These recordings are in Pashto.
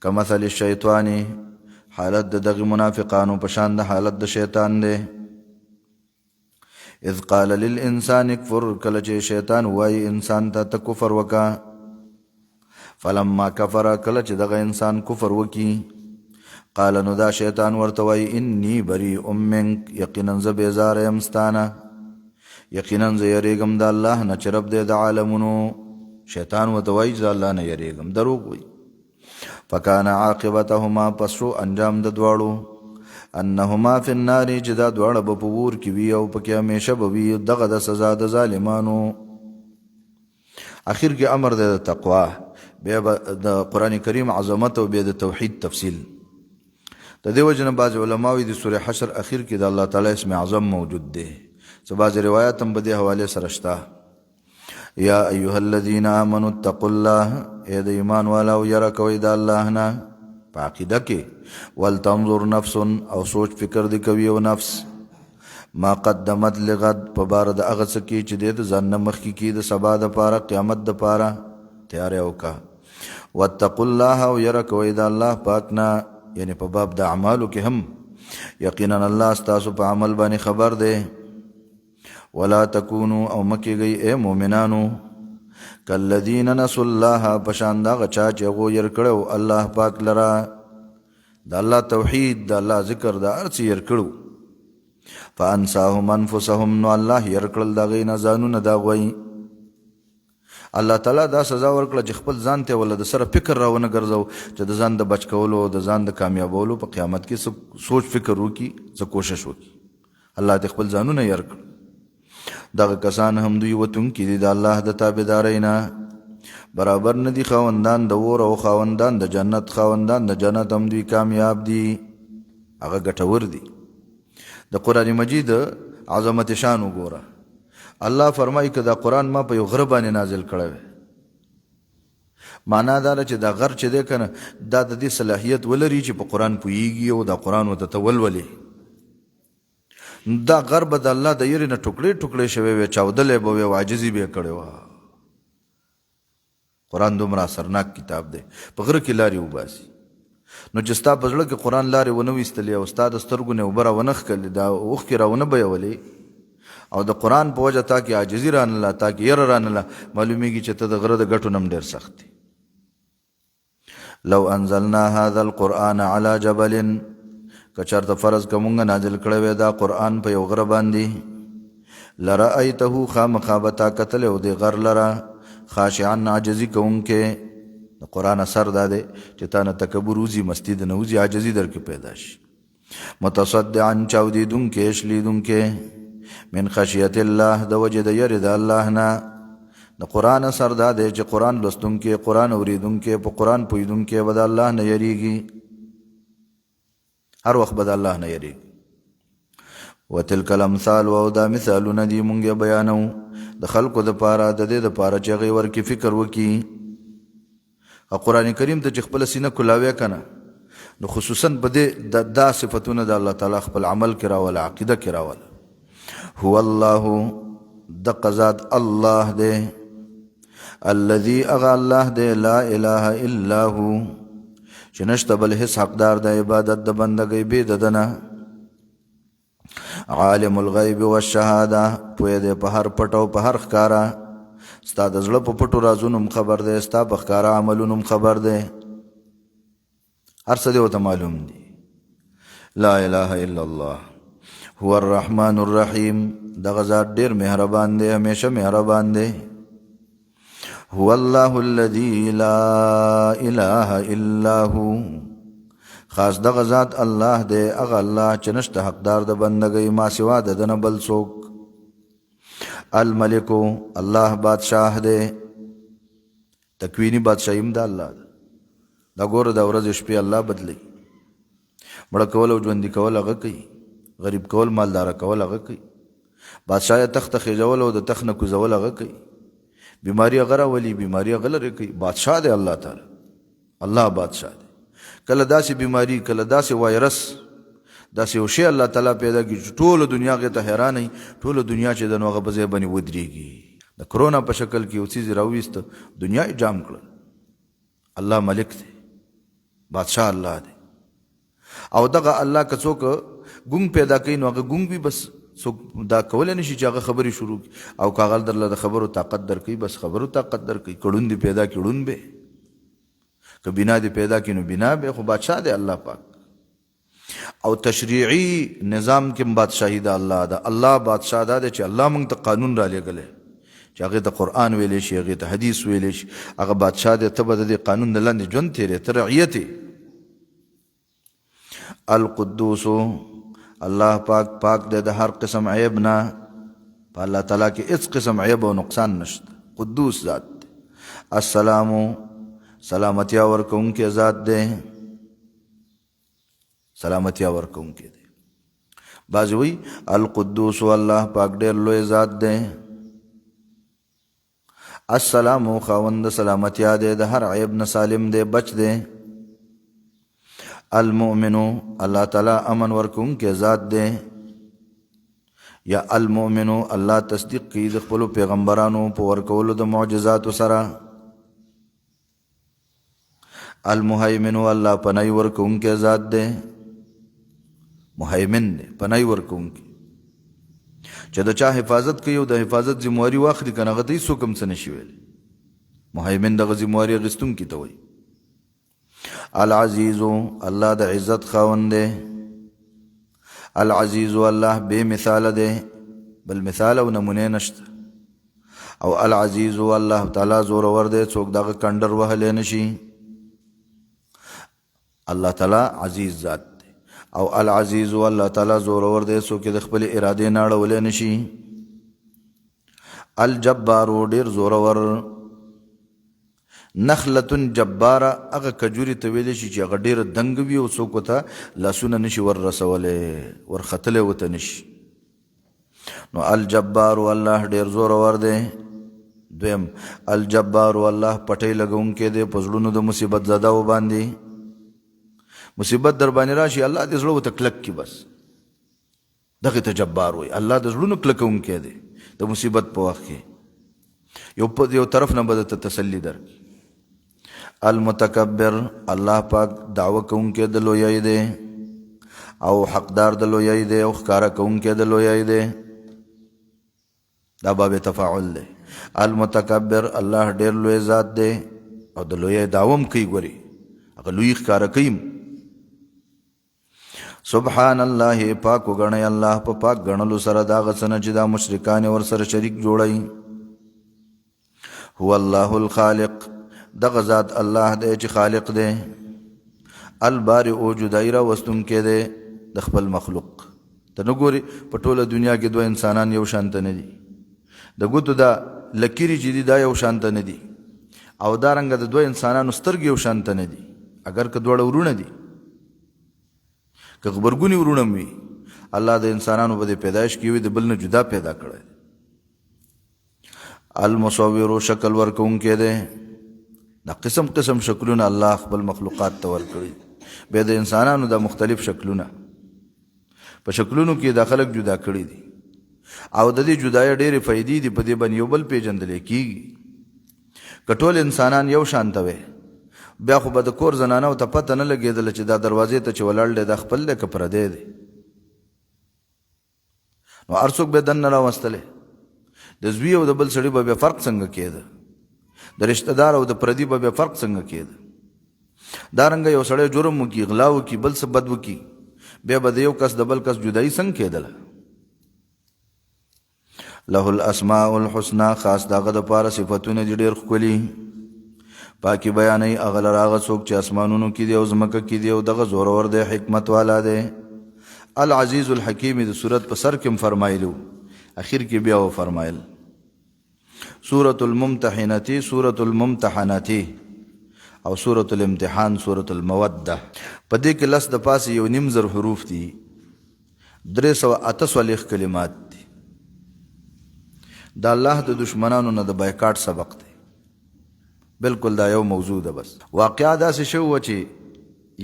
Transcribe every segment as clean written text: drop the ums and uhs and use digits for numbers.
کمثل الشیطان حالت د دغه منافقانو په شان د حالت د شیطان دی. اذ قال للانسان اکفر، کله چې شیطان وایي انسان ته ته کفر وکا. فلما کفر، کله چې دغه انسان کفر وکي، قال نو دا شیطان ورته وایي انی بریء منک، یقینا زه بیزاره یم ستانه، یقینا زه یریږم د الله نه چې رب دی د عالمونو. شیطان ورته وایي زه الله نه یریږم، دروغ وایي. فکان عاقبتهما، پس شو انجام د دواړو، انهما فی النار، چې دا دواړه به په اور کې وي او پکې همیشه به وي. دغه د سزا د ظالمانو. اخر کې امر دی د تقوا، بیا به د قرآن کریم عظمت او بیا د توحید تفصیل. د دې وجه نه بعض علما وایي د سورې حشر اخر کې د الله تعالی اسم اعظم موجود دی. څه بعض روایات هم په دې حوالې سره شته. یا ایها الذین آمنوا اتقوا الله، ای د ایمان والاو یره کوئ د الله نه په عقیده کې. ولتنظر نفس، او سوچ فکر دی کوي او نفس، ما قدمت لغد، په باره د هغه څه کې چې دی د ځان نه مخکې کي د سبا دپاره، قیامت دپاره تیاری وکړه. واتقوا الله، او یره کوئ د الله پاک نه، یعنی په باب د اعمالو کې هم یقینا الله ستاسو په عمل باندې خبر دی. ولا تکونو، او مکیږئ اے مؤمنانو، کالذین نسوا الله، پشان دا غچا چې هغو ير کړو الله پاک لرا، د الله توحید، د الله ذکر، د هر څه ير کړو. فانساهم انفسهم، نو الله ير کړل د هغوی نه ځانونه د هغوی. الله تعالی دا سزا ورکړه چې خپل ځان ته ولا د سره فکر راونه ګرځو چې د ځان د بچ کولو، د ځان د کامیابولو په قیامت کې سوچ فکر وکړي، څه کوشش وکړي. الله ته خپل ځانونه ير کړ. دغه کسان هم دوی وتونکي دي د الله د تابعدارۍ نه، برابر نه دي خاوندان د اور او خاوندان د جنت. خاوندان د جنت هم دوی کامیاب دي، هغه ګټور دي. د قرآن مجید عظمت شان وګوره. الله فرمایي که دا قرآن ما په یو غره باندې نازل کړی وی، معنا دا ده چې دا غر چې دی که نه، دا د دې صلاحیت ولري چې په قرآن پوهیږي او دا قرآن ورته ته ولولي. دا غر به د الله د یرې نه ټوکړې ټوکړې شوی وی، چاودلی به وی او عاجزي به یې کړې وه. قرآن دومره اثرناک کتاب دی، په غره کې لارې وباسي. نو چې ستا په زړه کې قرآن لارې ونه ویستلې او ستا د سترګو نه اوبه راونه ښکلې، دا اوښکې راونه بیولې، او د قرآن په وجه تا کې عاجزي رانله، تا کې یره رانله، معلومیږي چې ته د غره د ګټو نه هم ډېر سخت دی. لو انزلنا هذا القرآن على جبل، که چېرته فرض که مونږ نازل کړی وی دا قرآن په یو غره باندې، لرأیته، خامخا به تا کتلی او دې غر لره، خاشعا، عاجزي کوونکی. د قرآن اثر دا دی چې تا نه تکبر وځي، مستی د نه وځي، عاجزي در کې پیدا شي. متصدعا، چاودېدونکی، شلیدونکی، من خشیت الله، د وجې د یرې د الله نه. د قرآن اثر دا دی چې قرآن لوستونکی، قرآن اورېدونکی، په قرآن پوهېدونکی به د الله نه یریږي، هر وخت به د الله نه یریږي. وتلک الامثال، او دا مثالونه دي مونږ یې بیانو د خلکو دپاره، د دې دپاره چې هغوی ورکې فکر وکړي. او قرآن کریم ته چې خپله سینه کلاوی که نه، نو خصوصا په دې دا صفتونه د الله تعالی خپل عمل کې راوله، عقیده کې راوله. هو الله، دقه ذات الله دی، الذي، اغا الله دی، لا اله الا هو، چې نشته بل هیڅ حقدار د عبادت د بندګۍ بې د ده نه. عالم الغیب والشهاده، پوهه دی په هر پټ او په هر ښکاره. ستا د زړه په پټو رازونو هم خبر دی، ستا په ښکاره عملونو هم خبر دی، هر څه دی ورته معلوم دی. لا اله الا الله هو الرحمن الرحیم، دغه ذات ډېر مهربان دی، همیشه مهربان دی. هو الله الذي لا اله الا هو، خاص دغه ذات الله دی، هغه الله چې نشته حقدار د بندګۍ ما سوا د ده نه بل څوک. الملک، الله بادشاہ دی، تکوینی بادشاہی هم د الله ده. دا ګوره دا ورځ شپې الله بدلی، مړه کول او ژوندي کول هغه کوي، غریب کول مالداره کول هغه کوي، بادشاہ تخت خېژول او د تخت نه کوزول هغه کوي، بیماری هغه راولي، بیماری هغه لرې کوي. بادشاہ دی الله تعالی، الله بادشاہ دی. کله داسې بیماری، کله داسې وایرس، داسې یو شی الله تعالی پیدا کړي چې ټوله دنیا هغې ته حیرانه وي، ټوله دنیا چې ده نو هغه په ځای باندې ودرېږي. د کرونا په شکل کې یو څیز راوویسته، دنیا یې جام کړه. الله ملک دی، بادشاہ الله دی. او دغه الله که څوک ګونګ پیدا کوي نو هغه ګونګ وي، بس څوک دا کولی نشي چې هغه خبرې شروع کړي. او که هغه درله د خبرو طاقت درکوي بس خبرو طاقت درکوي. کړون دې پیدا کړي ړون به، که بنا دې پیدا کړي نو بنا به. خو بادشاہ دی الله پاک. او تشریعي نظام کې بادشاهي د الله ده. الله بادشاہ دا دی چې الله موږ ته قانون را لېږلی چې هغې ته قرآن ویلی شي، هغې ته حدیث ویلی شي. هغه بادشاہ دی، ته به د دې قانون د لاندې ژوند تېرې، ته رعیت یې. القدوس الله پاک پاک دی د هر قسم عیب نه. په الله تعالی کې هېڅ قسم عیب او نقصان نشته. قدوس ذات دی. السلام سلامتیا ورکوونکی ذات دی، سلامتیا ورکوونکی دی. بعضې وایي القدوس الله پاک ډېر لوی ذات دی. السلام خاوند سلامتیا دی، د هر عیب نه سالم دی، بچ دی. المؤمنو الله تعالی امن ورکوونکی ذات دی. یا المؤمنو الله تصدیق کوي د خپلو پیغمبرانو په ورکولو د معجزاتو سره. المهیمنو الله پناه ورکوونکی ذات دی. مهیمن دی، پناه ورکوونکی چې د چا حفاظت کوي او د حفاظت ذمهواري واخلي که نه هغه ته هېڅوک هم څه نشي ویلی. مهیمن دغه ذمهواري اخیستونکي ته وایي. العزیزو الله د عزت خاوند دی. العزیزو الله بے مثال دی، بل مثال او نمونه نشته. او العزیزو الله تعالی زورور دی، څوک دغه کنډر وهلی نشي. الله تعالی عزیز ذات دی. او العزیزو الله تعالی زورور دی، څوک د خپل ارادې نه اړولی نشي. الجبارو ډېر زورور. نخلتون جباره هغه کجوري ته ویلی شي چې هغه ډېره دنګ وي او څوک ورته لاسونه نشي ور رسولی، ورختلی ورته نشي. نو الجبارو الله ډېر زورور دی. دویم الجبارو الله پټۍ لګونکی دی په زړونو د مصیبت زدهو باندې. مصیبت در باندې راشي الله دې زړه ورته کلک کړي، بس دغې ته جبار وایي. الله د زړونو کلکونکی دی د مصیبت په وخت کې. یو طرف نه به درته تسلي درکړي. المتکبر الله پاک دعوه کوونکی د لویۍ دی او حقدار د لویۍ دی او ښکاره کوونکی د لویۍ دی. دا باب تفاعل دی. المتکبر الله ډېر لوی ذات دی او د لویۍ دعوه هم کوي. ګوري هغه لوی ښکاره کوي. سبحان الله پاک وګڼئ الله په پاک ګڼلو سره د هغه څه نه چې دا مشرکان یې ورسره شریک جوړوي. هو الله الخالق دغه ذات الله دی چې خالق دی. البارئ جدایي راوستونکی دی د خپل مخلوق. ته نه ګورې په ټوله دنیا کې دوه انسانان یو شانته نه دي. د ګوتو دا لکیرې چې دي دا یو شانته نه دي، او دارنګه د دوه انسانانو سترګې یو شانته نه دي. اگر که دواړه ورونه دي، که غبرګوني ورونه هم وي، الله د انسانانو په دې پیدایش کې وي د بل نه جدا پیدا کړی. المصور شکل ورکوونکی دی. دا قسم قسم شکلونه الله خپل مخلوقات ته ورکړي. بیا د انسانانو دا مختلف شکلونه په شکلونو کې دا خلک جدا کړي دي او د دې جدایۍ ډېرې فایدې دي. په دې باندې یو بل پیژندلی کېږي. که ټول انسانان یو شانته وی بیا خو به د کور زنانو ته پته نه لګېدله چې دا دروازې ته چې ولاړ دی دا خپل دی که پردی دی. نو هر څوک به دننه راوستلی. د زوی او د بل سړي به بیا فرق څنګه کېده، د رشته دار او د پردي به بیا فرق څنګه کېده. دارنګه یو سړی جرم وکړي، غلا وکړي، بل څه بد وکړي، بیا به د یو کس د بل کس جدایي څنګه کېدله. له الاسماء الحسنى خاص داغه دپاره صفتونه دي ډېر ښکلي. پاکي بیانوي هغه لره هغه څوک چې اسمانونو کې دي او ځمکه کې دي او دغه زورور دی، حکمت والا دی. العزیز الحکیم د صورت په سر کې هم فرمایلو، اخر کې بیا وفرمایل. سورة الممتحنة، سورة الممتحنة او سورة الامتحان، سورة المودة. په دې کې لس د پاسې یو نیم زر حروف دي، 348 کلمات دي. دا الله د دشمنانو نه د بایکاټ سبق دی. بالکل دا یو موضوع ده. بس واقعا داسې شو و چې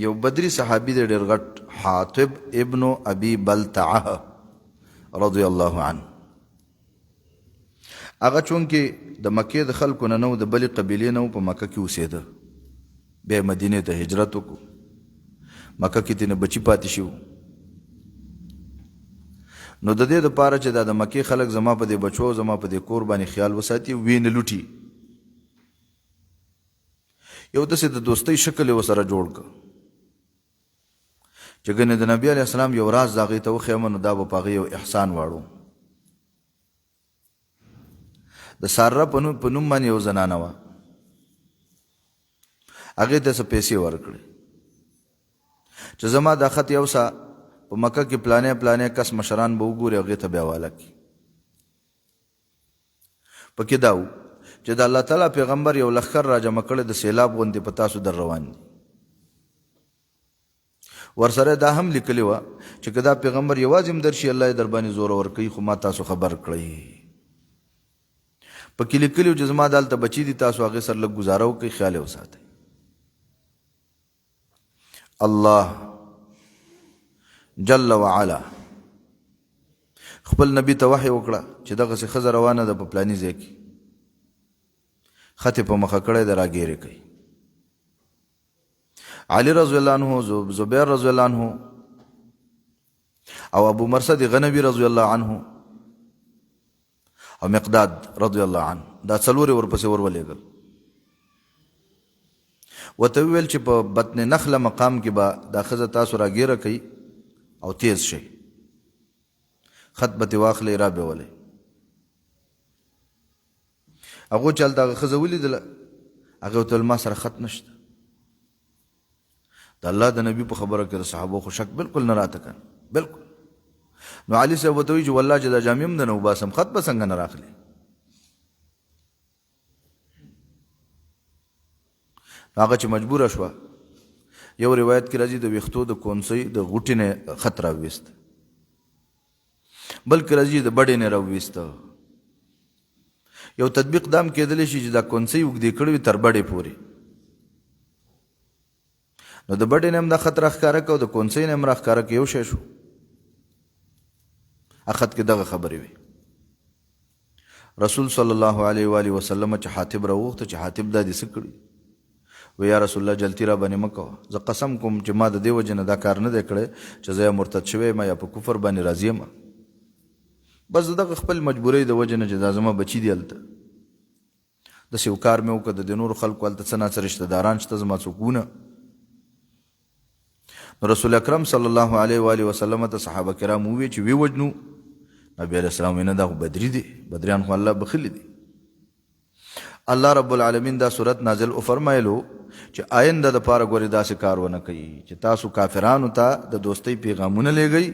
یو بدري صحابي دی ډېر غټ، حاطب ابن ابي بلتعه رضی الله عنه. هغه چونکې د مکې د خلکو نه نو د بلې قبیلې نه په مکه کې اوسېده، بیا مدینې ته هجرت وکړو. مکه کې تینه بچی پاتې شو. نو د دې دپاره چې دا د مکې خلک زما په دې بچو زما په دې کور باندې خیال وساتي وی نه لوټي، یو داسې د دوستۍ شکل یې ورسره جوړ کړ چې ګنې د نبي علیه السلام یو راز د هغې ته وښیم نو دا به په هغې یو احسان واړو. د ساره په نوم باندې یو زنانه وه، هغې ته څه پیسې ورکړې چې زما دا خط یو سا په مکه کې پلانې کس مشران به وګوري هغې ته بیا واله کړي. پکې دا و چې د الله تعالی پیغمبر یو لښکر را جمع کړی د سیلاب غوندې په تاسو در روان دي. ورسره دا هم لیکلي وه چې که دا پیغمبر یوازې هم درشي الله یې در باندې زور ورکوي، خو ما تاسو خبر کړئ. پکې لیکلي و چې زما دلته بچي دي، تاسو هغې سره لږ ګزاره وکړئ، خیال یې وساتئ. الله جل وعلا خپل نبی ته وحی وکړه چې دغسې ښځه روانه ده په پلاني ځای کې، خط یې په مخه کړی ده، راګیرې کوي. علي رضی الله عنه، زبیر رضی الله عنه او ابو مرصد غنوي رضی الله عنه او مقداد رضی الله عنه دا څلور ورپسې ورولېږل. ورته وویل چې په بطن نخله مقام کې به دا ښځه تاسو راګیره کوي او تیز شئ، خط به ترې واخلئ را بیولئ. هغو چې هلته هغه ښځه ولیدله هغې ورته ویل ما سره خط نشته. د الله د نبي په خبره کې د صحابو خو شک بلکل نه راته کنه، بلکل. نو علي صاحب ورته وایي چې والله چې دا جامې هم د نه وباسم خط به څنګه نه راخلي. هغه چې مجبوره شوه، یو روایت کې راځي د ویښتو د کونسۍ د غوټې نه خط راوویست، بلکې راځي د بډې نه راوویسته. یو تطبیق دام کېدلی شي چې دا کونسۍ اوږدې کړې وي تر بډې پورې، نو د بډې نه هم دا خط راښکاره که او د کونسۍ نه هم راښکاره که یو شی شو. خط کې دغه خبرې وي. رسول صلی الله علیه و آله وسلم چې حاتب راوغوښته چې حاتب دا دې څه کړي؟ و یا رسول الله جلتی را باندې مه کوه، زه قسم کوم چې ما د دې وجې نه دا کار نه دی کړی چې زه یا مرتد شوی یم یا په کفر باندې راضي یم، بس د دغه خپل مجبورۍ د وجې نه چې دا زما بچي دي هلته داسې یو کار مې وکړه، د نورو خلکو هلته څه ناڅه رشته داران شته زما څوک ونه. نو رسول اکرم صلی الله علیه و آله وسلم ته صحابه کرام وویل چې وی وجنو؟ نبی علیه السلام ویل نه دا خو بدري دي، بدریان خو الله بخلي دي. الله رب العالمین دا صورت نازل او فرمایلو چې آینده دپاره ګورې داسې کار ونه کوي چې تاسو کافرانو ته د دوستۍ پیغامونه لیږئ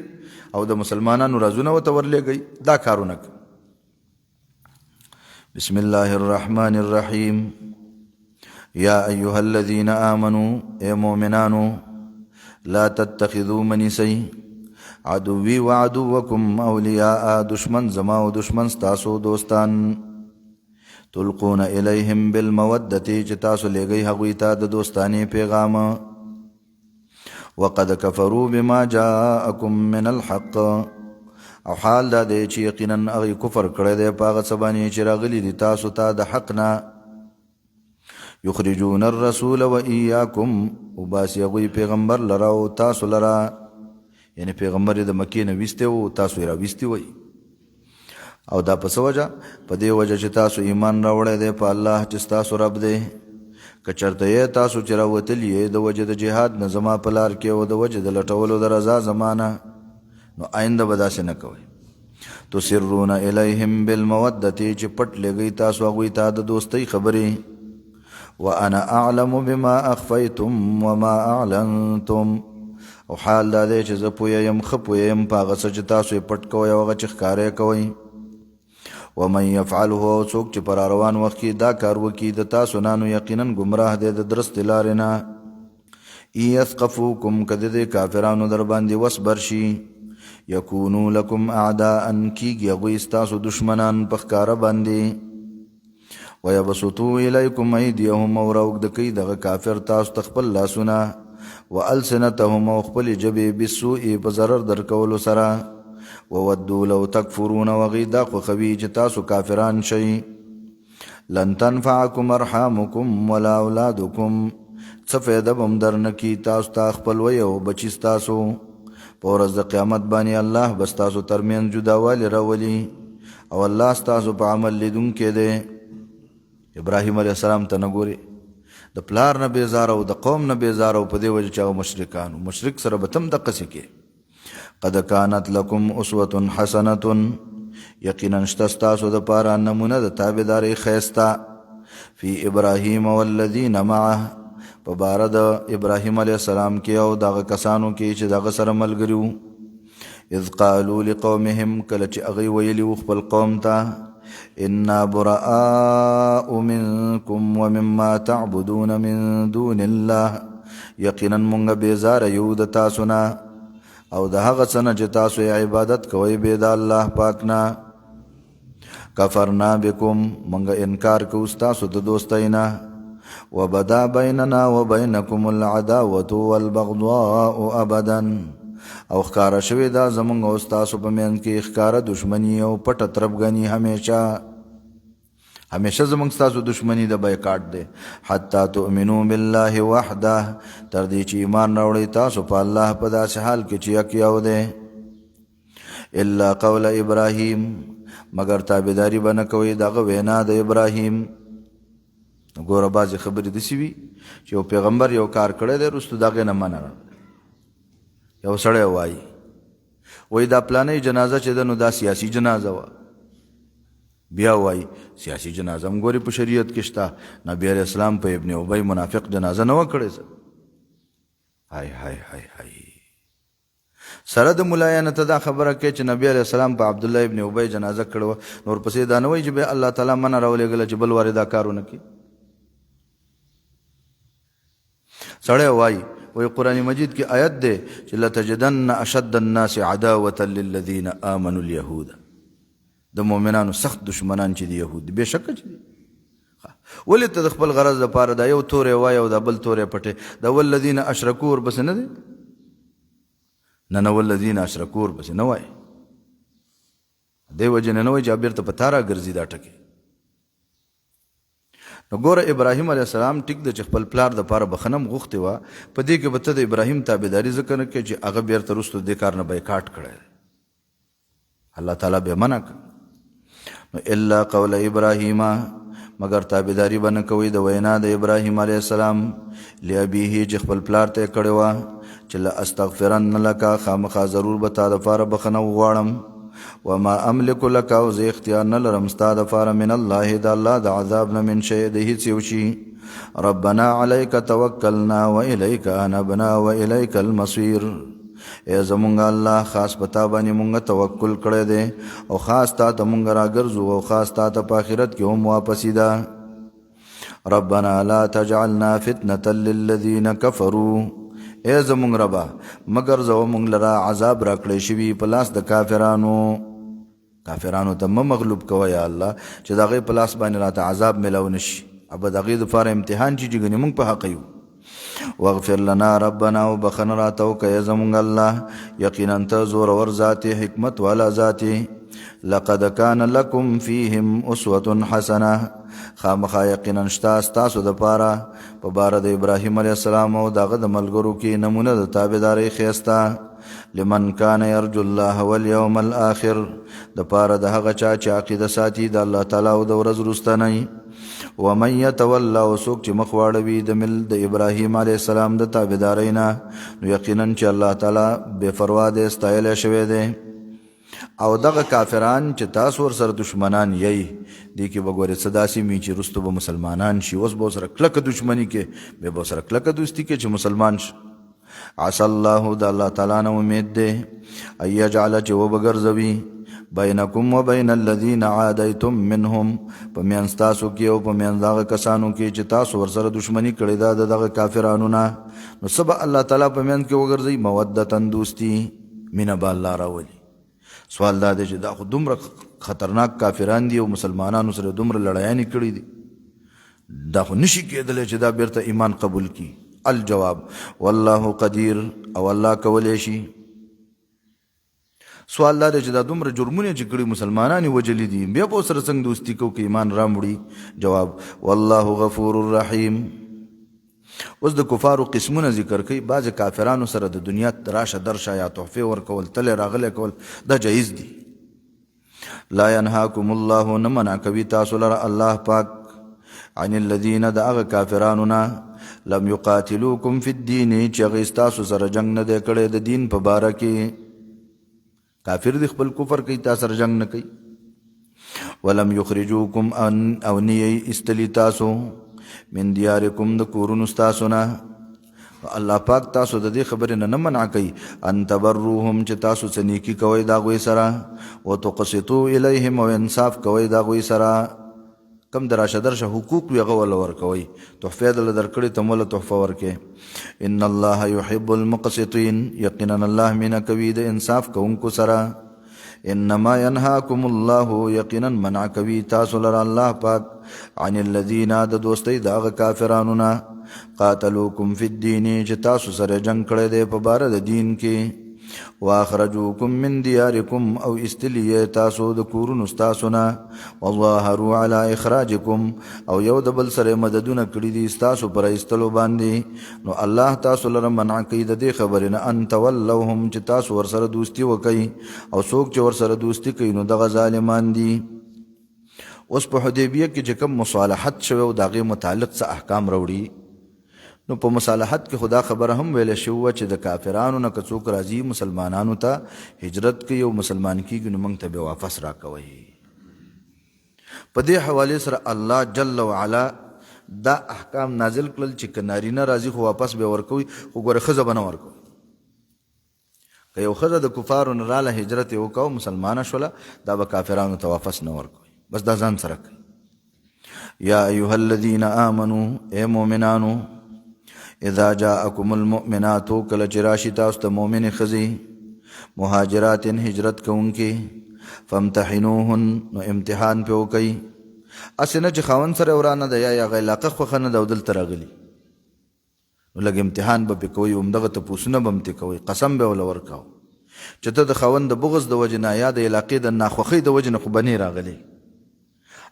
او د مسلمانانو رازونه ورته ورلیږئ، دا کارونه کوي. بسم الله الرحمن الرحیم. یا ایها الذین آمنوا، اے مومنانو، لا تتخذوا منیسی عدوی و عدوکم اولیاء، دشمن زما و دشمن ستاسو دوستان، تلقون الیہم بالمودتی چې تاسو لیږئ هغوی ته د دوستانې پیغام، وقد کفروا بما جاءکم من الحق، او حال دا دی چې یقینا هغوی کفر کړی دی په هغه څه باندې چې راغلي دي تاسو ته د حق نه. یخرجون الرسول و ایاکم، وباسي هغوی پیغمبر لره او تاسو لره، یعنی پیغمبر یې د مکې نه ویستی و تاسو یې راویستی وئ. او دا په څه وجه؟ په دې وجه چې تاسو ایمان راوړی دی په الله چې ستاسو رب دی. که چېرته یې تاسو چې راوتلي یې د وجې د جهاد نه زما په لار کې او د وجې د لټولو د رضا زما نه، نو آینده به داسې نه کوئ. تسرون الیهم بالمودتی چې پټ لګئ تاسو هغوی ته د دوستۍ خبرې. وانا اعلم بما اخفیتم وما اعلنتم، او حال دا دی چې زه پویه یم ښه پویه یم په هغه څه چې تاسو یې پټ کوئ او هغه چې ښکاره کوئ. ومن یفعله، او څوک چې پر روان وخت کې دا کار وکړي د تاسو نه، نو یقینا ګمراه دی د درستې لارې نه. ان یثقفوکم، که د دې کافرانو در باندې وصبر شي، یکونو لکم اعداء، کیږي هغوی ستاسو دشمنان په ښکاره باندې. ویبسطو الیکم ایدیهم، او راوږده کوي دغه کافر تاسو ته خپل لاسونه، والسنتهم، او خپلې ژبې بالسوء په ضرر درکولو سره. وودو لو تکفرون، وغی دا خوښوي چې تاسو کافران شئ. لن تنفعکم ارحامکم ولا اولادکم، څه فایده به هم در نه کي تاسو ته خپلوی او بچي ستاسو په ورځ د قیامت باندې الله به ستاسو ترمنځ جداوالی راولي او الله ستاسو په عمل لیدونکی دی. ابراهیم علیه السلام ته نه ګورې د پلار نه بیزاره او د قوم نه بیزاره او په دې وجه چې هغه مشرکانو مشرک سره به تم دقسې کې. قد کانت لکم اسوة حسنة یقینا شته ستاسو دپاره نمونه د تابعدارۍ ښایسته فی ابراهیم والذین معه په باره د ابراهیم علیه السلام کې او دغه کسانو کې چې دغه سره ملګري وو. اذ قالوا لقومهم کله چې هغوی ویلي وو خپل قوم ته انا براء منکم ومما تعبدون من دون الله یقینا مونږ بیزاره یو د تاسو نه او د هغه څه نه چې تاسو یې عبادت کوئ بې د الله پاک نه. کفرنا بکم مونږ انکار کوو ستاسو د دوستۍ نه. وبدا بیننا وبینکم العداوة والبغضاء ابدا او ښکاره شوې ده زمونږ او ستاسو په منځ کې ښکاره دشمني او پټه تربګني همیشه زمونږ ستاسو دشمني د بایکاټ دی. حتی تؤمنوا بالله وحده تر دې چې ایمان راوړئ تاسو په الله په داسې حال کې چې یک یو دی. الا قول ابراهیم مگر تابعداري به نه کوئ دغه وینا د ابراهیم. ګوره بعضې خبرې داسې وي چې یو پیغمبر یو کار کړی دی وروستو د هغې نه منع یو سړی وایي دا پلانۍ جنازه چې ده نو دا سیاسي جنازه وه. بیا وایي سیاسي جنازه هم ګورې په شریعت کې شته. نبي علیه السلام په ابن ابی منافق جنازه نه وه کړې. های های های های سره د ملایانو ته دا خبره کوي چې نبي علیه السلام په عبدالله ابن ابی جنازه کړې وه نور پسې دا نه وایي چې بیا الله تعالی منع راولېږله چې بل وارې دا کار ونه کړي. سړی وایي قرآن مجید کی آیت دے چې لتجدن اشد الناس عداوة للذین آمنوا اليهود د مؤمنانو سخت دشمنان چې دی یهود بے شک چې دی. ولې ته د خپل غرض لپاره دا یو تورې وایي او دا بل تورې پټې دا والذین اشرکوا ورپسې نه دی نه والذین اشرکوا ورپسې نه وایي دې وجې نه وایي چې بیرته په تا راګرځي دا ټکې. نو ګوره ابراهیم علیه السلام ټیک ده چې خپل پلار دپاره بخښنه هم غوښتې وه په دې کې به ته د ابراهیم تابعداري ځکه نه کوې چې هغه بیرته وروسته دې کار نه بایکاټ کړی دی. الله تعالی بیا منع کړ. نو الا قول ابراهیم مگر تابعداري به نه کوئ د وینا د ابراهیم علیه السلام لابیه چې خپل پلار ته یې کړې وه چې لاستغفرن لکه خامخا ضرور به تا دپاره بخښنه وغواړم. وما املک لك او زه اختیار نه لرم ستا دپاره من الله د الله د عذاب نه من شی د هیڅ یو شي. ربنا علیک توکلنا والیک انبنا والیک المصیر ای زمونږ الله خاص په تا باندې مونږ توکل کړی دی او خاص تا ته مونږ راګرځو او خاص تا ته په آخرت کې هم واپسي ده. ربنا لا تجعلنا فتنة للذین کفروا ای زمونږ ربا مگر زه مونږ لره عذاب راکړی شوي په لاس د کافرانو ته مه مغلوب کوه یا الله چې د هغې په لاس باندې راته عذاب میلاو نه شي. ابه د هغې دپاره امتحان چې ګنې مونږ په حق یو. واغفر لنا ربنا او بخښنه راته وکړه ای زمونږ الله یقینا ته زورور ذاتې حکمت والا ذاتې. لقد کان لکم فیهم اسوة حسنه خامخا یقینا شته ستاسو دپاره په باره د ابراهیم علیه السلام او د هغه د ملګرو کې نمونه د تابعدارۍ ښایسته. لمن کان یرجو الله والیوم الاخر دپاره د هغه چا چې عقیده ساتي د الله تعالی او د ورځ وروستنۍ. ومن یتولی او څوک چې مخ واړوي د ابراهیم علیه السلام د تابعدارۍ نه نو یقینا چې الله تعالی بې پروا دی ستایلی شوی دی. او دغه کافران چې تاسو ورسره دشمنان یی دې کې به ګورې څه داسې وي چې وروسته به مسلمانان شي. اوس به ورسره کلکه دشمني کې بیا به ورسره کلکه دوستي کې چې مسلمان شي. عسى الله د الله تعالی نه امید دی ان یجعل چې وبګرځوي بینکم و بین الذین عادیتم منهم په منځ تاسو کې او په منځ دغه کسانو کې چې تاسو ورسره دشمني کړې ده د دغه کافرانو نه نو څه به الله تعالی په منځ کې وګرځوي مودة دوستي مینه به الله راولي. سوال دا دی چې دا خو دومره خطرناک کافران دي او مسلمانانو سره دومره لړایانې کړي دي دا خو نشي کېدلی چې دا بیرته ایمان قبول کی. الجواب والله قدیر او الله کولی شي. سوال دا دی چې دا دومره جرمونه چې کړي مسلمانان وجلی دي بیا به سره څنګه دوستی کو که ایمان راموړي. جواب والله غفور الرحیم اوس د کفارو قسمونه ذکر کوي. بعض کافرانو سره د دنیا راشه درشه یا تحفې ورکول، تلې راغلی کول، دا جایز دي. لا ینهاکم الله، نه منع کوي تاسو لره الله پاک، عن الذین، د هغه کافرانو نه، لم یقاتلوکم فی الدین، چې هغې ستاسو سره جنګ نه دی کړی د دین په باره کې. کافر دی خپل کفر کوي، تا سره جنګ نه کوي. ولم یخرجوکم، او نه ایستلي تاسو، من دیارکم، د کورونو ستاسو نه. الله پاک تاسو د دې خبرې نه منع کوي، ان تبروهم، چې تاسو څه نیکي کوئ د هغوی سره، وتقسطوا الیهم، او انصاف کوئ د هغوی سره. کم د راشه درشه حقوق وي هغه وله ورکوئ، تحفې دله درکړې ته وله تحفه ورکې. ان الله یحب المقسطین، یقینا الله مینه کوي د انصاف کوونکو سره. انما ینهاکم الله، یقینا منع کوي تاسو لره الله پاک، عن الذین، د دوستۍ د هغه کافرانو نه، قاتلوکم فی الدین، چې تاسو سره جنګ کړی دی په باره د دین کې. واخرجوکم من دیارکم، او استلی تاسو د کورونو ستاسو نه. وظاهروا علی اخراجکم، او یو د بل سره مددونه کړي دي ستاسو پر ایستلو باندې. نو الله تاسو لره منع کوي د دې خبرې نه، ان تولوهم، چې تاسو ورسره دوستي وکئ، او څوک چې ورسره دوستي کوي نو دغه ظالمان دي. اوس په حدیبیه کې چې کوم مصالحت شوی او د هغې متعلق څه احکام راوړي، نو په مصالحت کې خدا خبره هم ویل شوه چې د کافرانو نه که څوک راځي مسلمانانو ته هجرت کوي او مسلمان کېږي، نو موږ ته به واپس راکوئ. په دې حوالې سره الله جل وعلا دا احکام نازل کړل چې که نارینه راځي خو واپس به ورکوي، خو ګوره ښځه به نه ورکوي. که یو ښځه د کفارو نه راله هجرت یې وکړه او مسلمانه شوله، دا به کافرانو ته واپس نه ورکوي، بس دا ځان سره کوي. یا ایها الذین آمنوا، ای مؤمنانو، اذا جاءکم المؤمنات، کله چې راشي تاسو ته مؤمنې ښځې، مهاجرات، هجرت کوونکې، فامتحنوهن، نو امتحان پې وکئ. هسې نه چې خاوند سره ورانه ده یا هغه علاقه خوښه نه ده او دلته راغلي، نو لږ امتحان به پې کوئ، همدغه تپوسونه به هم ترې کوئ، قسم به یې وله ورکاو چې ته د خاوند د بغض د وجې نه یا د علاقې د ناخوښۍ د وجې نه خو به نه راغلی.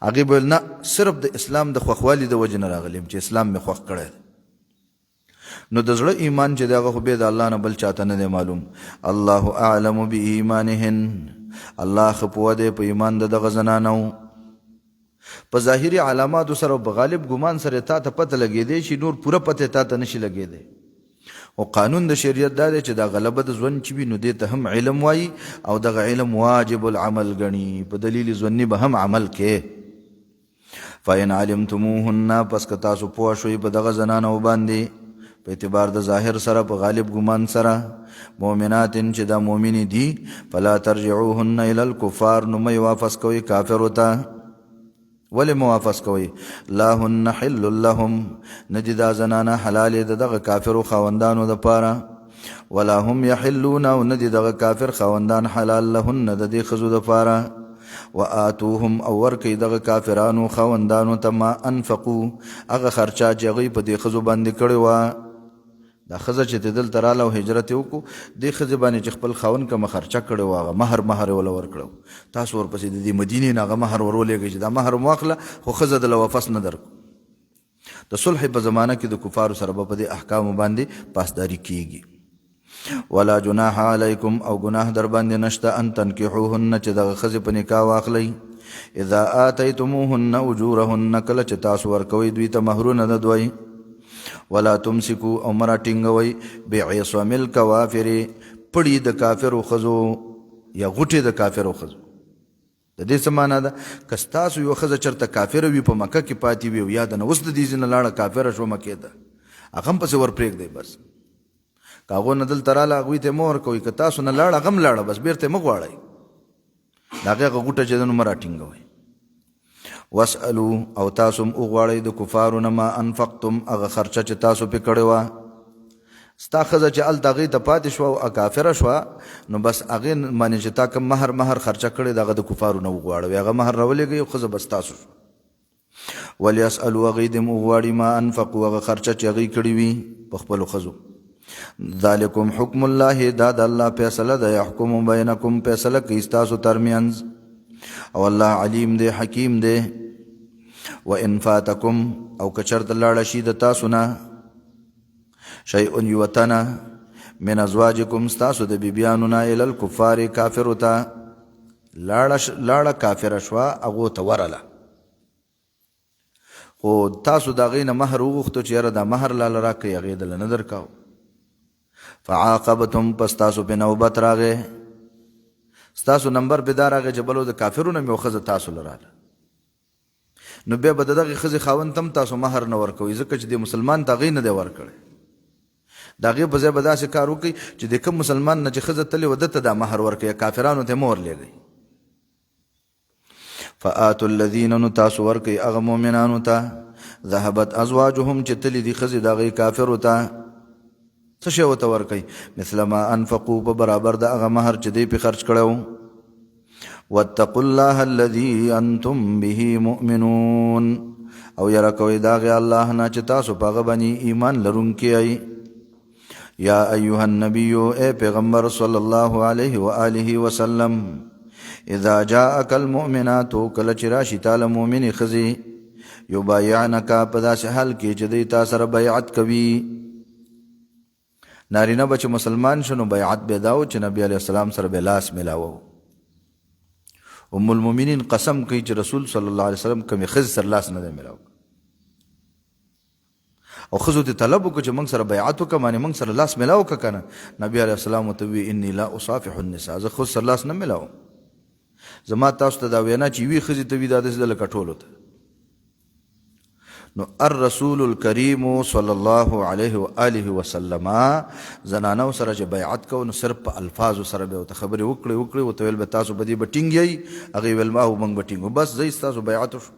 هغې به ویل نه، صرف د اسلام د خوښوالي د وجې نه راغلی یم چې اسلام مې خوښ کړی دی. نو د زړه ایمان چې دی هغه خو بیا د الله نه بل چاته نه دی معلوم. الله اعلم بایمانهن، الله ښه پوه دی په ایمان د دغه زنانو. په ظاهري علاماتو سره او په غالب ګمان سره تا ته پته لګېدی شي، نور پوره پته تا ته نشي لګېدی. او قانون د شریعت دا دی چې دا غلبه د ژوند چې وي نو دې ته هم علم وایي، او دغه علم واجب العمل ګڼي، په دلیل ژوندي به هم عمل کې. فإن علمتموهن، پس که تاسو پوه شوئ په دغه زنانو باندې په اعتبار د ظاهر سره، په غالب ګمان سره، مؤمنات چې دا مؤمنې دي، فلا ترجعوهن الی الکفار، نو مه واپس کوئ کافرو ته. ولې مه واپس کوئ؟ لا هن حل لهم، نه دي دا زنانه حلالې د دغه کافرو خاوندانو دپاره، ولا هم یحلون، او نه دي دغه کافر خاوندان حلال لهن د دې ښځو دپاره. وآتوهم، او ورکئ دغه کافرانو خاوندانو ته، ما انفقو، هغه خرچه چې هغوی په دې ښځو باندې کړې وه. دا ښځه چې دلته راله او هجرت یې وکړو، دې ښځې باندې چې خپل خاوند کومه خرچه کړې وه، هغه مهر یې وله ورکړو. تاسو ورپسې د دې مدینې نه هغه مهر ورولېږئ چې دا مهر مو واخله، خو ښځه دله واپس نه درکړو. د صلح په زمانه کې د کفارو سره به په دې احکامو باندې پاسداري کېږي. ولا جناح علیکم، او گناه در باندې نشته، ان تنکحوهن، چې دغه ښځې په نکاح واخلئ. اذا آتیتموهن اجورهن، کله چې تاسو ورکوئ دوی ته مهرونه د دوی. ولا تمسکو، او مه راټینګوئ، بعصم الکوافر، پړي د کافرو ښځو یا غوټې د کافرو ښځو. د دې څه معنا ده؟ که ستاسو یوه ښځه چېرته کافره وي، په مکه کې پاتې وي، او یا د نه اوس د دې ځینه لاړه کافره شوه مکې ته، هغه هم پسې ورپرېږدئ. بس که هغو نه دلته راله هغوی ته یې مه ورکوئ، که تاسو نه لاړه هغه هم لاړه، بس بېرته یې مه غواړئ، د هغې هغه غوټه چې ده نو مه راټینګوئ. واسألو، او تاسو هم وغواړئ د کفارو نه، ما انفقتم، هغه خرچه چې تاسو پې کړې وه. ستا ښځه چې هلته هغې ته پاتې شوه او کافره شوه، نو بس هغې باندې چې تا کوم مهر خرچه کړې د هغه د کفارو نه وغواړئ، هغه مهر راولېږئ او ښځه بس تاسو شوه. ولیسألو، هغې دې هم وغواړي، ما انفقو، هغه خرچه چې هغې کړې وي په خپلو ښځو. ذالکم حکم الله، دا د الله فیصله ده، یحکم بینکم، فیصله کوي ستاسو ترمنځ، او الله علیم دی، حکیم دی. وان فاتکم، او که چېرته لاړه شي د تاسو نه، شیء یوتنا من ازواجکم ستاسو د بیبیانو نه الی الکفار کافرو ته لاړه کافره شوه هغو ته ورله خو تاسو د هغې نه مهر وغوښتو چې یاره دا مهر لاله راکړئ هغې دله نه درکاو فعاقبتم پس تاسو پې نوبت راغی ستاسو نمبر پې دا راغی چې بلو د کافرو نه مې یو ښځه تاسو له راله نو بیا به د دغې ښځې خاوند ته هم تاسو مهر نه ورکوئ ځکه چې د مسلمان ته هغې نه دی ورکړی د هغې په ځای به داسې کار وکړئ چې د کوم مسلمان نه چې ښځه تلې وه ده ته دا مهر ورکوي کافرانو ته یې مه ورلېږئ فآتوا الذین نو تاسو ورکوئ هغه مؤمنانو ته ذهبت ازواجهم چې تلې دي ښځې د هغې کافرو ته څه شی ورته ورکوئ مثل ما انفقو په برابر د هغه مهر چې دی پې خرچ کړی و واتقوا الله الذي انتم به مؤمنون او یره کوئ د هغې الله نه چې تاسو په هغه باندې ایمان لرونکي یئ یا ایها النبی اے پیغمبر صلی الله علیه و آله وسلم اذا جاءك المؤمنات کله چې راشي تاله مؤمنې ښځې یبایعنک په داسې حال کې چې دوی تا سره بیعت کوي نارینه به چې مسلمان شنو بیعت به دا و چې نبی علیه السلام سره به لاس میلاوه ام المؤمنین قسم کوي چې رسول صلی الله علیه وسلم کومې ښځې سره لاس نه دی میلاو او ښځو ته طلب وکړو چې موږ سره بیعت وکړه مانې موږ سره لاس میلاو که که نه نبي علیه السلام ورته ووایي انی لا اصافح النساء زه ښځو سره لاس نه میلاوم زما تاسو ته دا وینا چې یوې ښځې ته وي دا داسې ده لکه ټولو ته نو الرسول الکریم صلی الله علیه و آله وسلم زنانو سره چې بیعت کو نو صرف په الفاظو سره به ورته خبرې وکړې ورته ویل به تاسو په دې به ټینګ یئ هغې ویل ما او موږ به ټینګ بس زه ستاسو بیعت وشو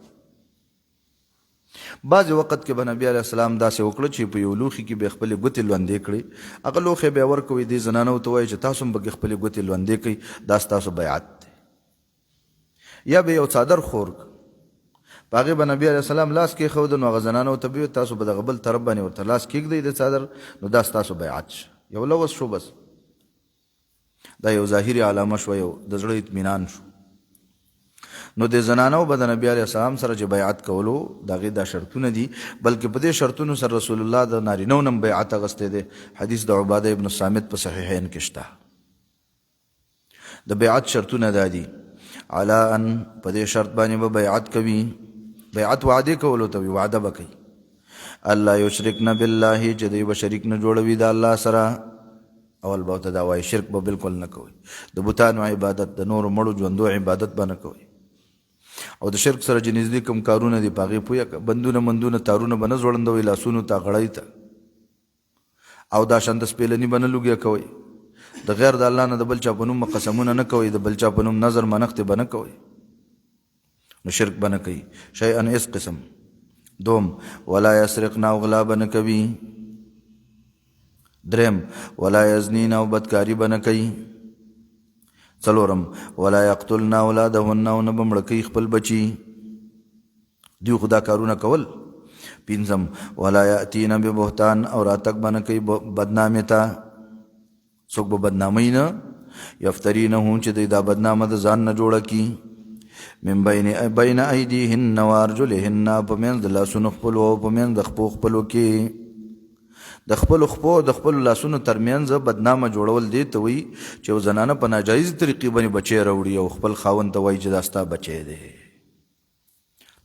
بعضې وخت کې به نبي علیه السلام داسې وکړه چې په یو لوښي کې به یې خپلې ګوتې لوندې کړې هغه لوښی به یې ورکوئ دې زنانو ته وایي چې تاسو هم پکې خپلې ګوتې لوندې کوئ دا ستاسو بیعت دی یا به یو څادر خور په هغې به نبي علیه السلام لاس کېښوده نو هغه زنانو ته به ویل تاسو به دغه بل طرف باندې ورته لاس کېږدئ د څادر نو دا ستاسو بیعت شه یو لوث شو بس دا یو ظاهري علامه شوه یو د زړه اطمینان شو نو د زنانو به د نبي علیه السلام سره چې بیعت کولو د هغې دا شرطونه دي بلکې په دې شرطونو سره رسول الله د نارینهو نه هم بیعت اخیستی دی حدیث د عباده ابن صامت په صحیحین کې شته د بیعت شرطونه دا دي علا ان په دې شرط باندې به بیعت کوي بیعت وعده کولو ته وي وعده به کوي الله یشرکن بالله چې دوی به شریک نه جوړوي د الله سره اول به ورته دا وایي شرک به بالکل نه کوئ د بوتانو عبادت د نورو مړو ژوندو عبادت به نه کوئ او د شرک سره چې نږدې کوم کارونه دي په هغې پوهه بندونه مندونه تارونه به نه ځوړندوئ لاسونو ته غړۍ ته او دا شان د سپېلني به نه لوګیا کوئ د غیر د الله نه د بل چا په نوم قسمونه نه کوئ د بل چا په نوم نظر منښتې به نه کوئ نو شرک به نه کوي شیئا اس قسم دوم ولا یسرقنا او غلا به نه کوي دریم ولا یزنین او بدکاري به نه کوي څلورم ولا یقتلنا اولادهن او نه به مړه کوي خپل بچي دوی خو دا کارونه کول پنځم ولا یأتین ببهتان او راتګ به نه کوي بدنامۍ ته څوک به بدنامۍ نه یفترینه چې دوی دا بدنامه د ځان نه جوړه کي من بین ایدیهن و ارجلهن په منځ د لاسونو خپلو او په منځ د خپو خپلو کې د خپلو خپو د خپلو لاسونو ترمنځ بدنامه جوړول دی ته وایي چې یو زنانه په ناجایز طریقې باندې بچی راوړي او خپل خاوند ته وایي چې دا ستا بچی دی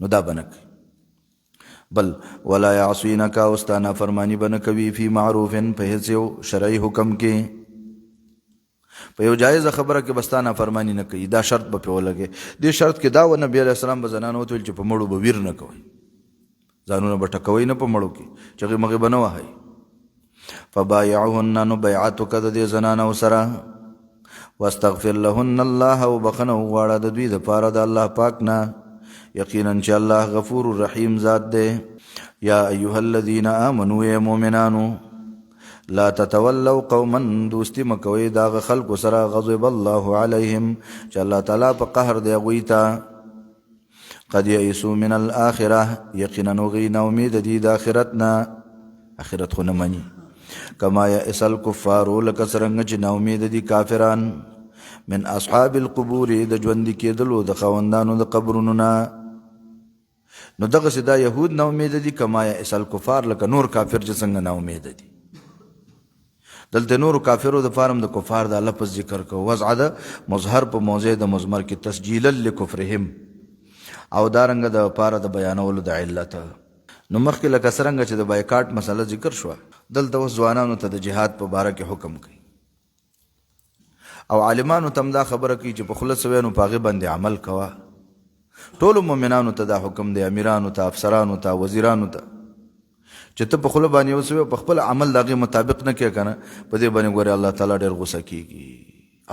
نو دا به نه کوي بل ولا یعصینک او ستا نافرماني به نه کوي فی معروف په هېڅ یو شرعي حکم کې په یو جایزه خبره کې به ستا نافرماني نه کوي دا شرط به پرې ولګې دې شرط کې دا و نبي علیه السلام به زنانو ورته ویل چې په مړو به ویر نه کوئ ځانونه به ټکوئ نه په مړو کې چغې مغې به نه وهئ فبایعهن نو بیعت وکړه د دې زنانو سره واستغفر لهن الله او بخنه وغواړه د دوی دپاره د الله پاک نه یقینا چې الله غفور رحیم ذات دی یا ایها الذین آمنوا ای مؤمنانو لا تتولوا قوما دوستی مکوئ د هغه خلکو سره غضب الله علیهم چې الله تعالی په قهر دی هغوی ته قد یئسوا من الاخره یقینا هغوی نا امید دي د آخرت نه آخرت خو نه مني کما یئس الکفار لکه څرنګه چې نا امید دي کافران من اصحاب القبور د ژوندي کېدلو د خاوندانو د قبرونو نه نو دغسې دا یهود نا امید دي کما یئس الکفار لکه نور کافر چې څنګه نا امید دي دلته نور کافرو د فارم د کفار د لفظ ذکر کو وضع د مظهر په موضع د مضمر کې تسجیلا لکفرهم او دارنګ د پاره د بیانولو د علت. نو مخکې لکه څرنګه چې د بایکاټ مسله ذکر شوه، دلته اوس ځوانانو ته د جهاد په باره کې حکم کوي او عالمانو ته هم دا خبره کوي چې په خوله څه وایي نو په هغې باندې عمل کوه. ټولو مؤمنانو ته دا حکم دی، امیرانو ته، افسرانو ته، وزیرانو ته، چې ته په خوله باندې یو څه وایي په خپل عمل د هغې مطابق نه کوې که نه، په دې باندې ګورې الله تعالی ډېر غوسه کېږي.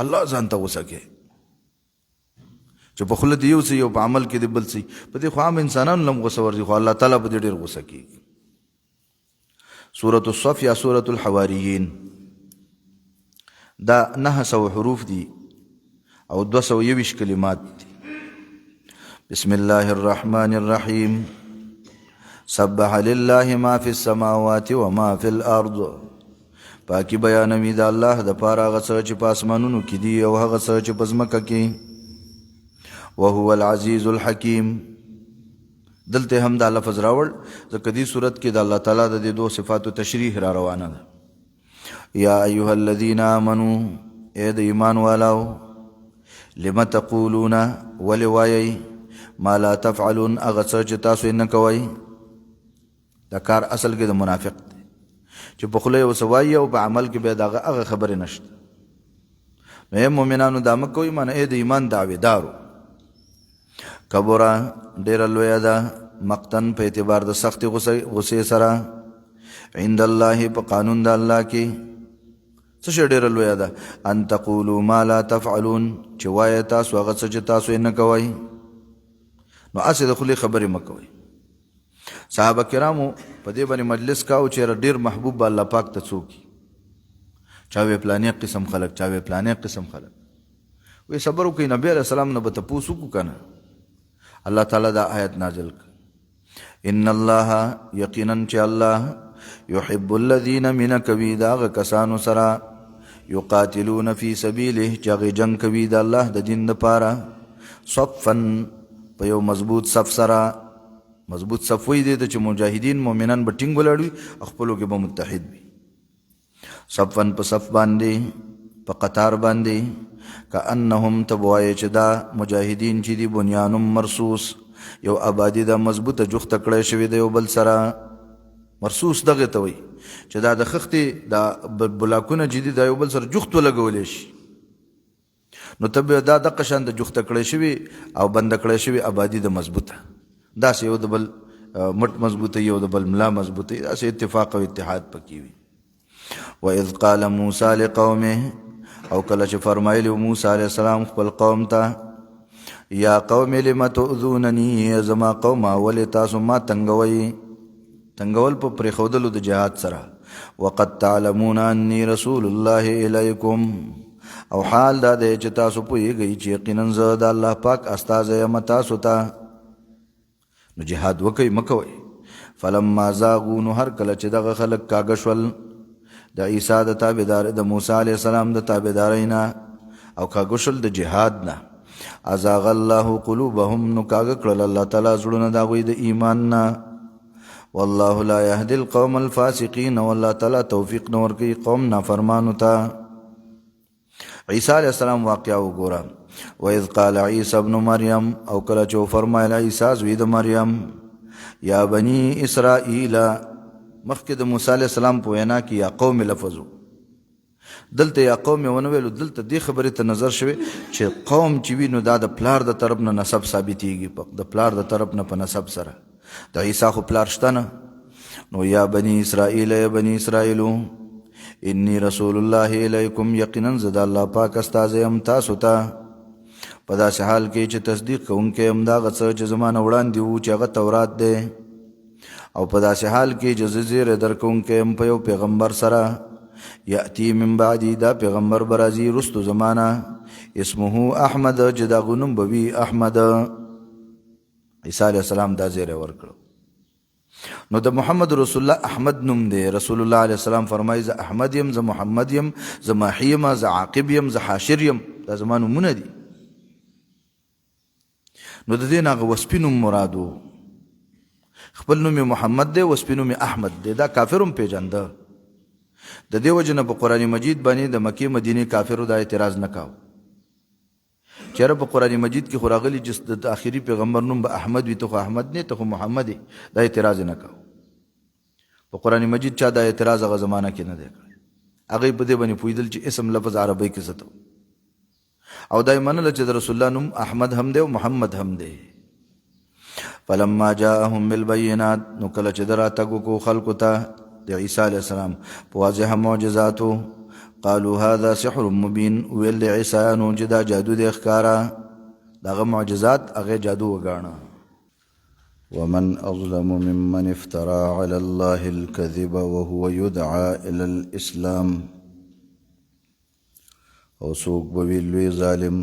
الله ځان ته غوسه کوي چې په خوله دې یو څه یو په عمل کې دې بل څه، په دې خو عام انسانانو له هم غوسه ورځي، خو الله تعالی په دې ډېر غوسه کېږي. سورة الصف یا سورة الحواریین دا 900 حروف دي او 220 کلمات دي. بسم الله الرحمن الرحیم. سبح لله ما فی السماوات وما فی الارض. پاکی بیانوي د الله د پاره هغه څه چې په اسمانونو کې دي او هغه څه چې په ځمکه کې. وهو العزیز الحکیم. دلته هم دا لفظ راوړ ځکه دې صورت کې د الله تعالی د دې دوه صفاتو تشریح را روانه ده. یا ایها الذین آمنوا، اے د ایمان والاو، لم تقولون، ولې وایئ، ما لا تفعلون، هغه څه چې تاسو یې نه کوئ. دا کار اصل کې د منافق دی چې په خوله یې څه وایي او په عمل کې بیا د هغه خبرې نشته. نو ای مؤمنانو دا مه کوئ، معنی ای د ایمان دعویدارو. کبره ډېره لویه ده، مقتن په اعتبار د سختې غصې سره، عند الله په قانون د الله کې. څه شی ډېره لویه ده؟ ان تقولوا ما لا تفعلون، چې وایه تاسو هغه څه چې تاسو یې نه کوئ. نو هسې د خولې خبرې مه کوئ. صحابه کرامو په دې باندې مجلس کاو چې ډېر محبوب به الله پاک ته څوک وي. چا وی پلانې قسم خلک، چا وی پلانې قسم خلک. وی صبر وکړئ، نبي علیه السلام نه به تپوس وکړو که نه. الله تعالی دا آیت نازل کړ. ان الله، یقینا چې الله، یحب الذین من کوي دا هغه کسانو سره، یقاتلون فی سبیله چې هغې جنګ کوي د الله د دین دپاره، صفا په یو مضبوط صف سره. مضبوط صف وی دی چې مجاهدین مؤمنان به ټینګ ولاړ وي، خپلو کې به متحد وي. صفا په صف باندې، په قطار باندې. کأنهم تبوایه چې دا مجاهدین چې دی بنیانم مرصوص، یو آبادی دا مضبوطه جوخته کړی شوې ده یو بل سره. مرصوص دغه ته وایي چې دا د خښتې دا بلاکونه چې دي دا یو بل سره جوخت ولګولی شي. نو ته به دا دغه شان د جوخته کړی شوي او بنده کړی شوي آبادي د مضبوطه، داسې یو د بل مټ مضبوطه، یو د بل ملا مضبوطه، داسې اتفاق او اتحاد پکې وي. وإذ قال موسی لقومه، او کله چې فرمایلی موسی علیه السلام خپل قوم ته، یا قوم لم تؤذوننی، زما قومه ولې تاسو ما تنګوئ. تنګول په پرېښودلو د جهاد سره. وقد تعلمون انی رسول الله الیکم، او حال دا دی چې تاسو پوهیږئ چې یقینا زه د الله پاک استازی یم تاسو ته. نو جهاد وکئ، مه کوئ. فلما زاغوا، نو هر کله چې دغه خلک کاږه شول د عیسی د تابعدار، د موسی علیه السلام د تابعدارۍ نه او کاږه شول د جهاد نه، ازاغ الله قلوبهم، نو کاږه کړل الله تعالی زړونه د هغوی د ایمان نه. والله لا يهدي القوم الفاسقين، والله تعالی توفیق نه ورکوي قوم نافرمانو ته. عیسی علیه السلام واقعه وګوره. وإذ قال عیسی ابن مریم، او کله چې وفرمایل عیسی زوی د مریم، یا بني اسرائیل، مخکې د موسی علیه السلام په وینا کې یا قوم لفظ و، دلته یا قوم یې ونه ویلو. دلته دې خبرې ته نظر شوی چې قوم چې وي نو دا د پلار د طرف نه نسب ثابتېږي، د پلار د طرف نه په نسب سره. د عیسی خو پلار شته نه. نو یا بني اسرائیل، یا بني اسرائیلو، انی رسول الله الیکم، یقینا زه د الله پاک استازی یم تاسو ته. په داسې حال کې چې تصدیق کوونکی یم د هغه څه چې زما نه وړاندې وو چې هغه تورات دی، او په داسې حال کې چې زه زیری درکوونکی یم په یو پیغمبر سره، یأتی من بعدی، دا پیغمبر به راځي رستو زمانه، اسمه احمد، چې د هغه نوم به وي احمد. عیسی علیه السلام دا زیری ورکړو. نو د محمد رسول الله احمد نوم دی. رسول الله علیه السلام فرمایي زه احمد یم، زه محمد یم، زه ماحی یم، زه عاقب یم، زه حاشر یم. دا زما نومونه دي. نو د دې نه هغه وسپي نوم مراد و. خپل نوم محمد دی، وسپي نوم احمد دی. دا کافر هم پېژانده د دې وجه نه په قرآن مجید باندې د مکې مدینې کافرو دا اعتراض نه کاو چېرې په قرآن مجید کې خو راغلي چې د آخري پیغمبر نوم به احمد وي ته خو احمد نه ته خو محمد یې دا اعتراض نه کاو په قرآن مجید چا دا اعتراض هغه زمانه کې نه دی کړی هغوی په دې باندې پوهېدل چې اسم لفظ عربی کې څه ته او دا یې منله چې د رسول الله نوم احمد هم دی او محمد هم دی فلما جاءهم بالبينات نو کله چې د راتګ وکړو خلکو ته د عیسی علیه السلام په واضحه معجزاتو قالوا هذا سحر مبین ویل د عیسیانو چې دا جادو دی ښکاره د هغه معجزات هغې جادو وګاڼه ومن أظلم ممن افترى على الله الكذب وهو يدعى إلى الإسلام او څوک به وي لوی ظالم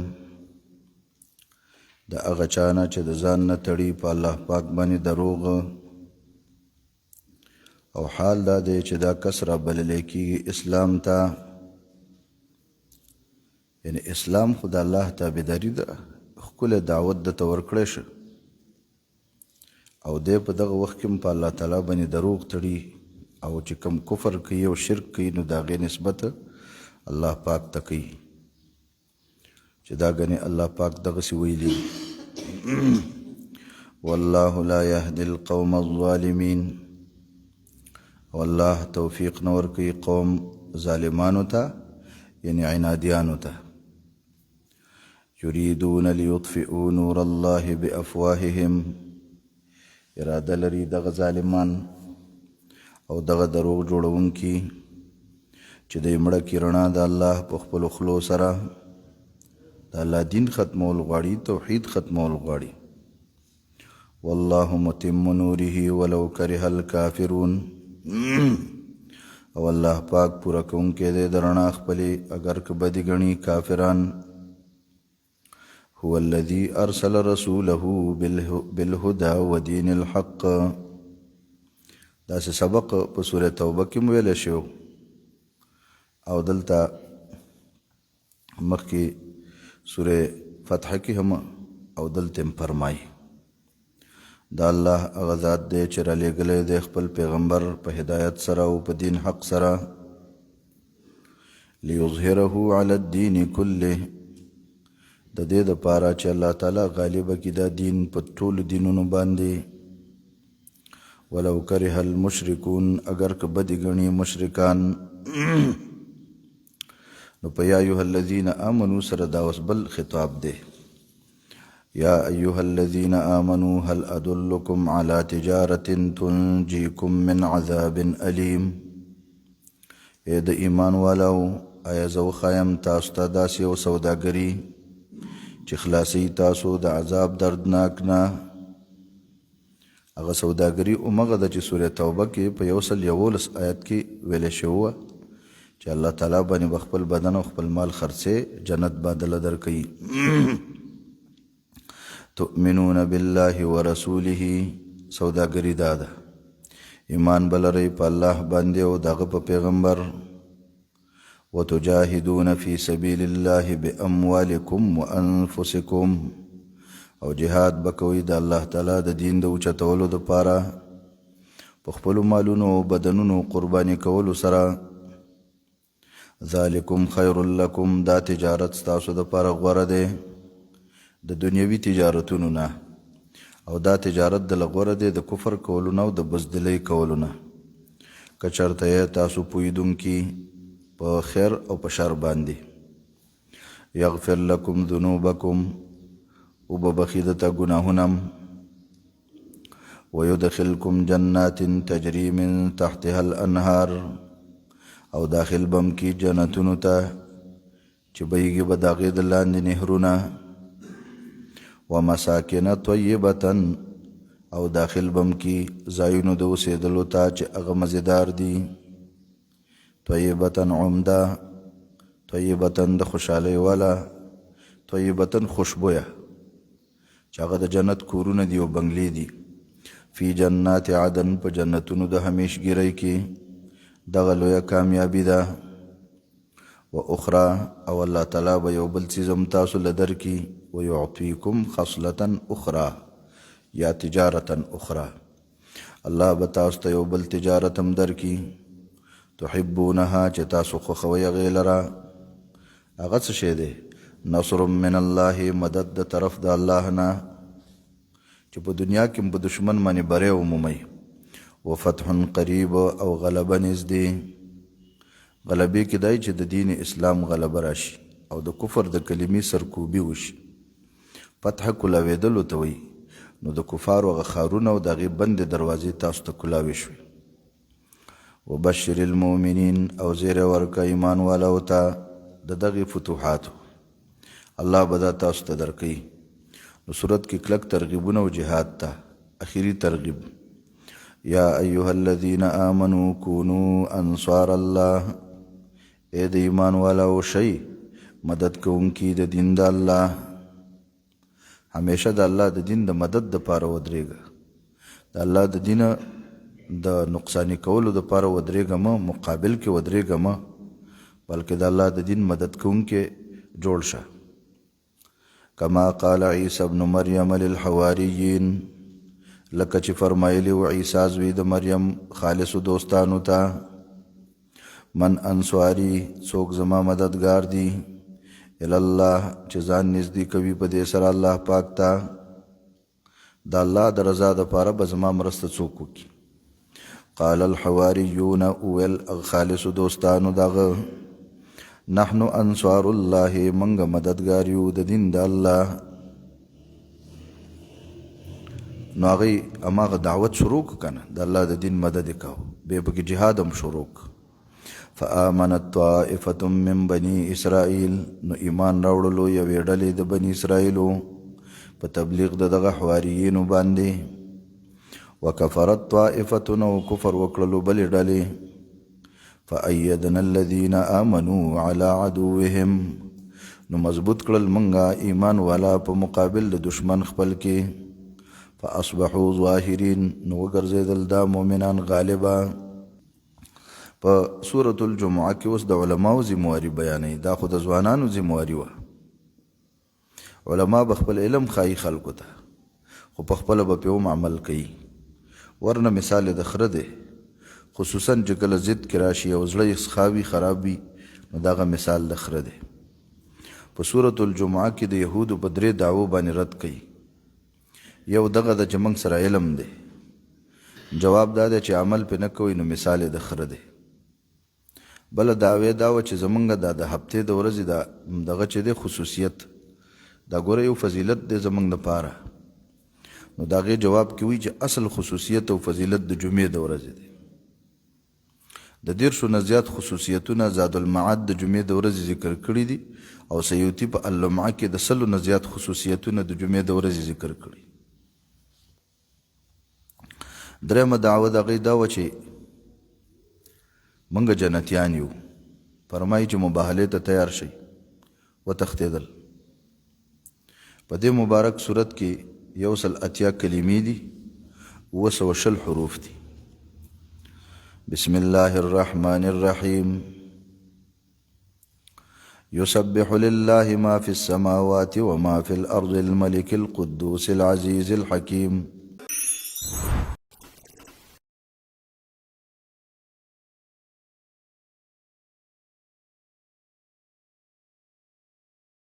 د هغه چا نه چې د ځان نه تړي په الله پاک باندې دروغ او حال دا دی چې دا کس رابللی کېږي اسلام ته یعنی اسلام خو د الله تابعداري ده ښکلی دعوت درته ورکړی شه او دی په دغه وخت کې په الله تعالی باندې دروغ تړي او چې کوم کفر کوي او شرک کوي نو د هغې نسبت الله پاک ته کوي چې دا ګنې الله پاک دغسې ویلي والله لا يهدي القوم الظالمين والله توفیق نه ورکوي قوم ظالمانو ته یعنی عنادیانو ته یریدون لیطفئوا نور الله بافواههم اراده لري دغه ظالمان او دغه دروغ جوړونکي چې دوی مړه کړي رڼا د الله په خپلو خولو سره د الله دین ختمول غواړي توحید ختمول غواړي والله متم نوره ولو کرها الکافرون او الله پاک پوره کوونکی دی د رڼا خپلې اگر که بدې ګڼي کافران هو الذي ارسل رسوله بالهدى ودين الحق دا سبق په سوره توبه کې ویل شو او دلته مخکې سوره فتح کې هم او دلته هم فرمایي دا الله هغه ذات دی چې رالیږلی دی خپل پیغمبر په هدایت سره او په دین حق سره لیظهره علی الدین کله د دې دپاره چې الله تعالی غالبه کړي دا دین په ټولو دینونو باندې ولو کرها المشرکون اگر که بدې ګڼي مشرکان نو په یا ایها الذین آمنوا سره دا اوس بل خطاب دی یا ایها الذین آمنوا هل ادلکم علی تجارة تنجیکم من عذاب علیم ای د ایمان والاو آیا زه وښایم تاسو ته داسې یو سوداګري چې خلاصي تاسو د عذاب دردناک نه هغه سوداګري همغه ده چې سوره توبه کې په 111 آیت کې ویلې شوه چې الله تعالی باندې به خپل بدن او خپل مال خرڅې جنت بدله درکوي تؤمنون بالله ورسوله سوداګري دا ده ایمان بلرئ په الله باندې او دغه په پیغمبر وتجاهدون في سبيل الله بأموالكم وأنفسكم او جهاد بکوي د الله تعالی د دین د اوچتولو دپاره په خپلو مالونو او بدنونو قرباني کولو سره ذالکم خیر لکم دا تجارت ستاسو دپاره غوره دی د دنیوي تجارتونو نه او دا تجارت دله غوره دی د کفر کولو نه او د بزدلۍ کولو نه که چېرته یې تاسو پوهېدونکي په خیر او په شر باندې یغفر لکم ذنوبکم وببخي درته ګناهونه ويدخلكم جنات تجري من تحتها الانهار او داخل بم کی جنتونو ته چې بهیږي به د هغې د لاندې نهرونه ومساکن طیبة او داخل بم کی ځایونو د اوسېدلو ته چې هغه مزیدار دي طیبة عمده طیبة د خوشحالۍ والا طیبة خوشبویه چې هغه د جنت کورونه دي او بنګلې دي فی جنات عدن په جنتونو د همیشګیرۍ کې دغه لویه کامیابي ده و اخرى او الله تعالی به یو بل څیز هم تاسو له درکړي ویعطیکم خصلة اخرى یا تجارة اخرى الله به تاسو ته یو بل تجارت هم درکړي تحبونها چې تاسو خوښوئ هغې لره. هغه څه شی دی؟ نصر من الله، مدد د طرف د الله نه چې په دنیا کې په دشمن باندې بری ومومئ. وفتح قریب، او غلبه نږدې. غلبې کېدای چې د دین اسلام غلبه راشي او د کفر د کلمې سرکوبي وشي. فتح کولاوېدلو ته وایي. نو د کفارو هغه ښارونه او د هغې بندې دروازې تاسو ته کولاوې شوې. وبشر المؤمنین، او زیری ورکه ایمان والو ته د دغې فتوحاتو. الله به دا تاسو ته درکوي. نو صورت کې کلک ترغیبونه او جهاد ته. اخري ترغیب: یا ایها الذین آمنوا کونوا انصار الله. اے د ایمان والاو شئ مدد کوونکي د دین د الله. همیشه د الله د دین د مدد دپاره ودرېږه. د الله د دین د نقصاني کولو دپاره ودرېږه مه، مقابل کې ودرېږه مه، بلکې د الله د دین مدد کوونکي جوړ شه. کما قال عیسی ابن مریم للحواریین، لکه چې فرمایلی و عیسی زوی د مریم خالصو دوستانو ته: من انصاری، څوک زما مددگار دی، الله چې ځان نږدې کوي په دې سره الله پاک ته. د الله د رضا دپاره به زما مرسته څوک وکړي. قال الحواریون، اویل خالصو دوستانو دغه: نحن انصار الله، منګه مددګار یو د دین د الله. نو هغې هماغه دعوت شروع که کنه، د الله د دین مدد یې کوو، بیا پکې جهاد هم شروع که. فآمنت طائفة من بني اسرائیل، نو ایمان راوړلو یوې ډلې د بني اسرائیلو په تبلیغ د دغه حواریینو باندې. وکفرت طائفة، او کفر وکړلو بلې ډلې. فأیدنا الذین آمنوا على عدوهم، نو مضبوط کړل منګه ایمان والا په مقابل د دشمن خپل کې. فاصبحوا ظاهرین، نو وګرځېدل دا مؤمنان غالبا. په سورة الجمعه کې اوس د علماو ذمواري بیانوي. دا خو د ځوانانو ذمواري وه. علما به خپل علم ښایي خلکو ته، خو په خپله به پرې هم عمل کوي. ورنه مثال د خره دی، خصوصا چې کله ضد کې راشي او زړه یې څښاوي خراب وي، نو دغه مثال د خره دی. په سورة الجمعه کې د یهودو په 3 دعوو باندې رد کوي. یو دغه د چې موږ سره علم دی، جواب دا دی چې عمل پې نه کوئ، نو مثال یې د خره دی. بله دعوې دا وه چې زمونږ دا د هفتې د ورځې دغه چې دی خصوصیت، دا ګوره یو فضیلت دی زمونږ دپاره. نو د هغې جواب کې وایي چې اصل خصوصیت او فضیلت د جمعې د ورځې دی. د 10 نه زیات خصوصیتونه زاد المعاد د جمعې د ورځې ذکر کړي دي، او سیوطي په اللمعه کې د 100 نه زیات خصوصیتونه د جمعې د ورځې ذکر کړي. درېمه دعوه د هغې دا وه چې منګه جنتیان یو. فرمایي چې مباهلې ته تیار شئ. وتښتېدل. په دې مبارک صورت کې 180 کلمې دي، 220 حروف دي. بسم الله الرحمن الرحیم. يسبح لله ما في السماوات وما في الأرض الملك القدوس العزيز الحكيم